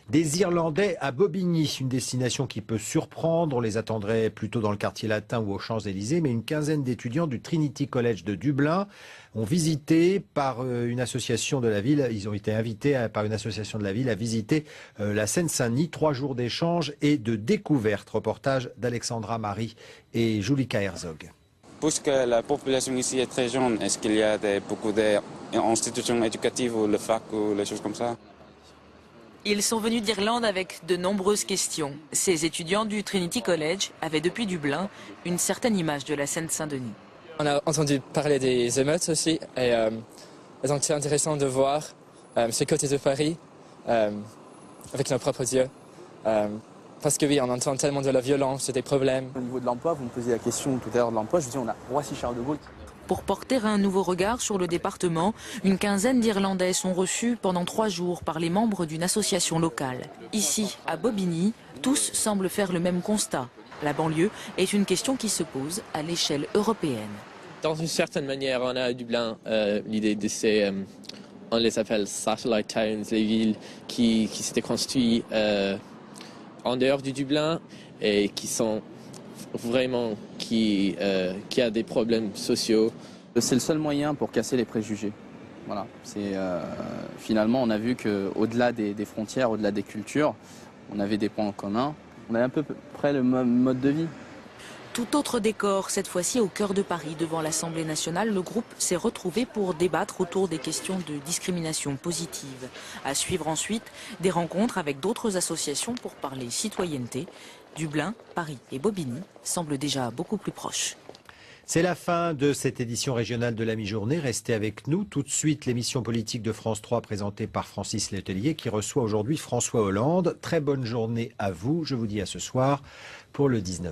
Des Irlandais à Bobigny, une destination qui peut surprendre. On les attendrait plutôt dans le quartier latin ou aux Champs-Élysées, mais une quinzaine d'étudiants du Trinity College de Dublin ont visité par une association de la ville. Ils ont été invités par une association de la ville à visiter la Seine-Saint-Denis. 3 jours d'échange et de découverte. Reportage d'Alexandra Marie et Julika Herzog. Puisque la population ici est très jeune, est-ce qu'il y a beaucoup d'institutions éducatives ou le fac ou les choses comme ça? Ils sont venus d'Irlande avec de nombreuses questions. Ces étudiants du Trinity College avaient depuis Dublin une certaine image de la Seine-Saint-Denis. On a entendu parler des émeutes aussi, et donc c'est intéressant de voir ce côté de Paris avec nos propres yeux. Parce que oui, on entend tellement de la violence, des problèmes. Au niveau de l'emploi, vous me posiez la question tout à l'heure de l'emploi, je vous dis on a Roissy-Charles de Gaulle. Pour porter un nouveau regard sur le département, une quinzaine d'Irlandais sont reçus pendant 3 jours par les membres d'une association locale. Ici, à Bobigny, tous semblent faire le même constat. La banlieue est une question qui se pose à l'échelle européenne. Dans une certaine manière, on a à Dublin l'idée de ces, on les appelle satellite towns, les villes qui s'étaient construites en dehors du Dublin et qui sont vraiment qui a des problèmes sociaux. C'est le seul moyen pour casser les préjugés. Voilà. Finalement, on a vu qu'au-delà des frontières, au-delà des cultures, on avait des points en commun. On avait à peu près le même mode de vie. Tout autre décor, cette fois-ci au cœur de Paris, devant l'Assemblée nationale, le groupe s'est retrouvé pour débattre autour des questions de discrimination positive. À suivre ensuite des rencontres avec d'autres associations pour parler citoyenneté. Dublin, Paris et Bobigny semblent déjà beaucoup plus proches. C'est la fin de cette édition régionale de la mi-journée. Restez avec nous. Tout de suite, l'émission politique de France 3 présentée par Francis Letellier qui reçoit aujourd'hui François Hollande. Très bonne journée à vous. Je vous dis à ce soir pour le 19-20.